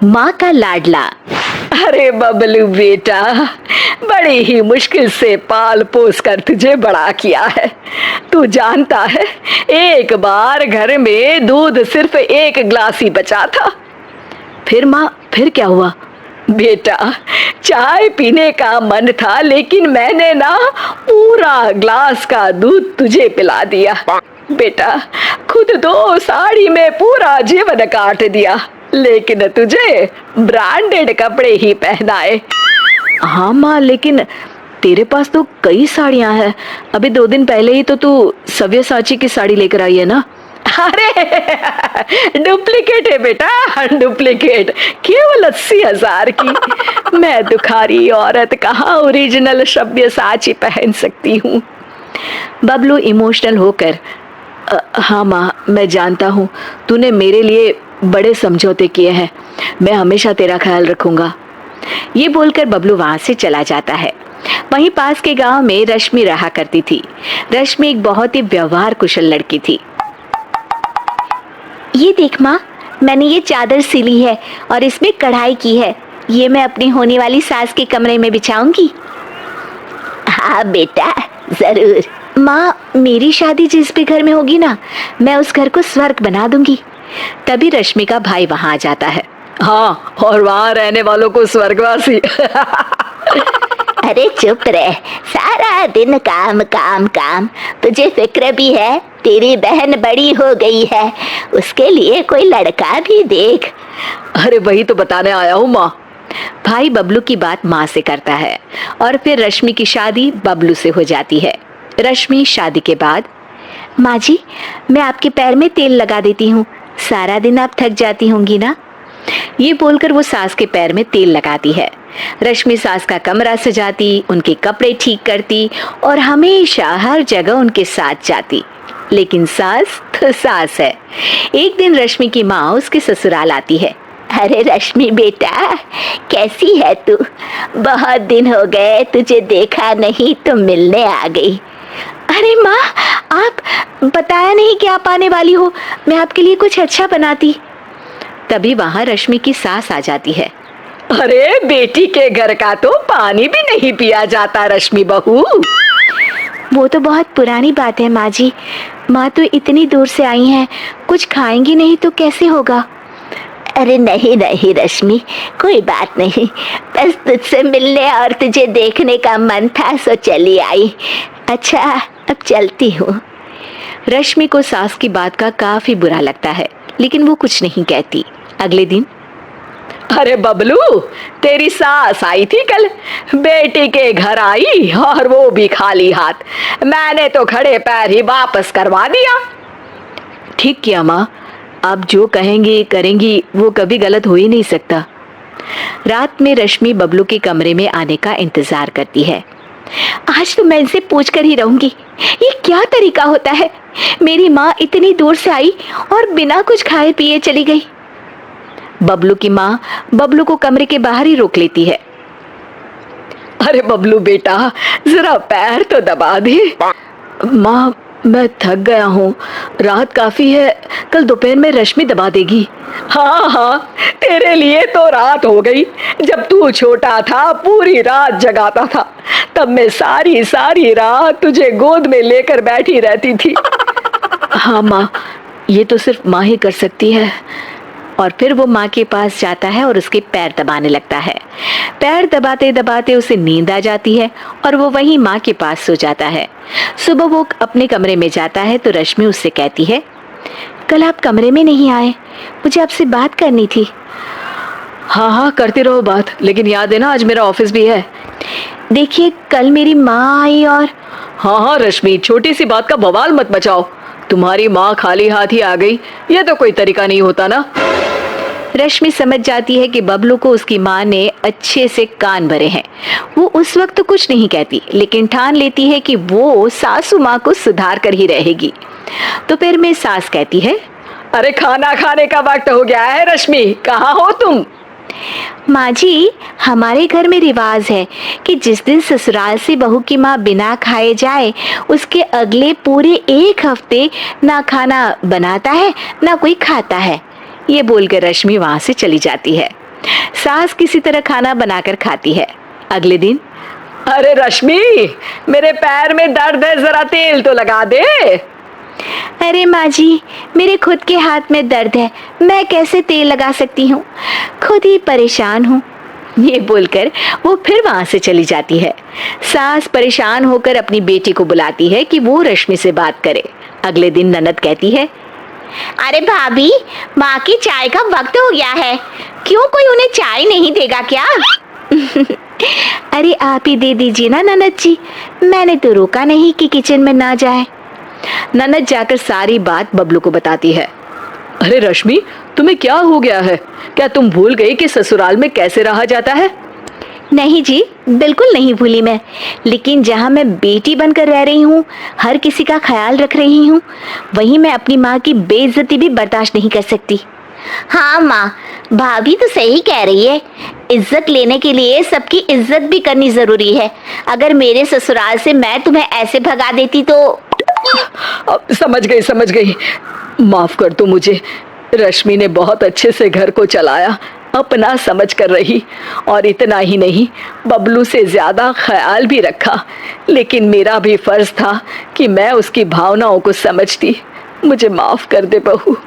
माँ का लाडला। अरे बबलू बेटा, बड़ी ही मुश्किल से पाल पोस कर तुझे बड़ा किया है। तू जानता है, एक बार घर में दूध सिर्फ एक गिलास ही बचा था। फिर माँ, फिर क्या हुआ? बेटा, चाय पीने का मन था, लेकिन मैंने ना पूरा ग्लास का दूध तुझे पिला दिया। बेटा, खुद तो साड़ी में पूरा जीवन काट दिया, लेकिन तुझे ब्रांडेड कपड़े ही पहनाए। हाँ माँ, लेकिन तेरे पास तो कई साड़ियाँ हैं। अभी 2 दिन पहले ही तो तू सव्यसाची की साड़ी लेकर आई है ना। अरे डुप्लीकेट है बेटा, डुप्लीकेट, केवल 80,000 की। मैं दुखारी औरत कहाँ ओरिजिनल सव्यसाची पहन सकती हूँ। बबलू इमोशनल होकर, हाँ माँ, मैं जानता हूँ तूने मेरे लिए बड़े समझौते किए हैं। मैं हमेशा तेरा ख्याल रखूंगा। ये बोलकर बबलू वहां से चला जाता है। वहीं पास के गांव में रश्मि रहा करती थी। रश्मि एक बहुत ही व्यवहार कुशल लड़की थी। ये देख माँ, मैंने ये चादर सिली है और इसमें कढ़ाई की है। ये मैं अपनी होने वाली सास के कमरे में बिछाऊंगी। हाँ बेटा, जरूर। माँ, मेरी शादी जिस भी घर में होगी ना, मैं उस घर को स्वर्ग बना दूंगी। तभी रश्मि का भाई वहां आ जाता है। हाँ, और वहां रहने वालों को स्वर्गवासी। अरे चुप रह, सारा दिन काम काम काम। तुझे फिक्र भी है? तेरी बहन बड़ी हो गई है, उसके लिए कोई लड़का भी देख। अरे वही तो बताने आया हूँ माँ। भाई बबलू की बात माँ से करता है और फिर रश्मि की शादी बबलू से हो जाती है। रश्मि शादी के बाद, माँ जी, मैं आपके पैर में तेल लगा देती हूँ, सारा दिन आप थक जाती होंगी ना। ये बोलकर वो सास के पैर में तेल लगाती है। रश्मि सास का कमरा सजाती, उनके कपड़े ठीक करती और हमेशा हर जगह उनके साथ जाती। लेकिन सास तो सास है। एक दिन रश्मि की माँ उसके ससुराल आती है। अरे रश्मि बेटा, कैसी है तू? बहुत दिन हो गए तुझे देखा नहीं तो मिलने आ गई। अरे माँ, आप बताया नहीं कि आप आने वाली हो, मैं आपके लिए कुछ अच्छा बनाती। तभी वहां रश्मि की सास आ जाती है। अरे बेटी के घर का तो पानी भी नहीं पिया जाता रश्मि बहू। वो तो बहुत पुरानी बात है माँ जी। माँ तो इतनी दूर से आई हैं, कुछ खाएंगी नहीं तो कैसे होगा। अरे नहीं नहीं रश्मि, कोई बात नहीं, बस तुझसे मिलने और तुझे देखने का मन था सो चली आई। अच्छा, अब चलती हूँ। रश्मि को सास की बात का काफी बुरा लगता है, लेकिन वो कुछ नहीं कहती। अगले दिन, अरे बबलू, तेरी सास आई थी कल, बेटी के घर आई और वो भी खाली हाथ। मैंने तो खड़े पैर ही वापस करवा दिया। ठीक किया माँ, आप जो कहेंगी करेंगी वो कभी गलत हो ही नहीं सकता। रात में रश्मि बबलू के कमरे में आने का इंतजार करती है। आज तो मैं इनसे पूछ कर ही रहूंगी, ये क्या तरीका होता है। मेरी माँ इतनी दूर से आई और बिना कुछ खाए पिए चली गई। बबलू की माँ बबलू को कमरे के बाहर ही रोक लेती है। अरे बबलू बेटा, जरा पैर तो दबा दे। माँ, मैं थक गया हूँ, रात काफी है, कल दोपहर में रश्मि दबा देगी। हाँ हाँ, तेरे लिए तो रात हो गई। जब तू छोटा था पूरी रात जगाता था, तब मैं सारी सारी रात तुझे गोद में लेकर बैठी रहती थी। हाँ माँ, ये तो सिर्फ माँ ही कर सकती है। और फिर वो माँ के पास जाता है और उसके पैर दबाने लगता है। पैर दबाते दबाते उसे नींद आ जाती है और वो वहीं माँ के पास सो जाता है। सुबह वो अपने कमरे में जाता है तो रश्मि उससे कहती है, कल आप कमरे में नहीं आए, मुझे आपसे बात करनी थी। हाँ हाँ, करती रहो बात, लेकिन याद है ना आज मेरा ऑफिस भी है। देखिए, कल मेरी माँ आई और। हाँ हाँ रश्मि, छोटी सी बात का बवाल मत मचाओ। तुम्हारी माँ खाली हाथ ही आ गई, ये तो कोई तरीका नहीं होता ना। रश्मि समझ जाती है कि बबलू को उसकी माँ ने अच्छे से कान भरे हैं। वो उस वक्त तो कुछ नहीं कहती, लेकिन ठान लेती है कि वो सासू माँ को सुधार कर ही रहेगी। तो फिर में सास कहती है, अरे खाना खाने का वक्त हो गया है रश्मि, कहाँ हो तुम? माँ जी, हमारे घर में रिवाज है कि जिस दिन ससुराल से बहू की माँ बिना खाए जाए, उसके अगले पूरे 1 हफ्ते ना खाना बनाता है ना कोई खाता है। ये बोलकर रश्मि वहां से चली जाती है। सास किसी तरह खाना बनाकर खाती है। अगले दिन, अरे रश्मि, मेरे पैर में दर्द है, जरा तेल तो लगा दे। अरे माँ जी, मेरे खुद के हाथ में दर्द है, मैं कैसे तेल लगा सकती हूँ, खुद ही परेशान हूँ। ये बोलकर वो फिर वहां से चली जाती है। सास परेशान होकर अपनी बेटी को बुलाती है कि वो रश्मि से बात करे। अगले दिन ननद कहती है, अरे भाभी, माँ की चाय का वक्त हो गया है, क्यों कोई उन्हें चाय नहीं देगा क्या? अरे आप ही दे दीजिए ना ननद जी, मैंने तो रोका नहीं कि किचन में ना जाए। ननद जाकर सारी बात बबलू को बताती है। अरे रश्मि, तुम्हें क्या हो गया है? क्या तुम भूल गई कि ससुराल में कैसे रहा जाता है? नहीं जी, बिल्कुल नहीं भूली मैं, लेकिन जहाँ मैं बेटी बनकर रह रही हूँ, हर किसी का ख्याल रख रही हूँ, वहीं मैं अपनी माँ की बेइज्जती भी बर्दाश्त नहीं कर सकती। हाँ माँ, भाभी तो सही कह रही है, इज्जत लेने के लिए सबकी इज्जत भी करनी जरूरी है। अगर मेरे ससुराल से मैं तुम्हें ऐसे भगा देती तो। अब समझ गई, माफ कर दो मुझे। रश्मि ने बहुत अच्छे से घर को चलाया, अपना समझ कर रही, और इतना ही नहीं, बबलू से ज्यादा ख्याल भी रखा। लेकिन मेरा भी फर्ज था कि मैं उसकी भावनाओं को समझती। मुझे माफ कर दे बहू।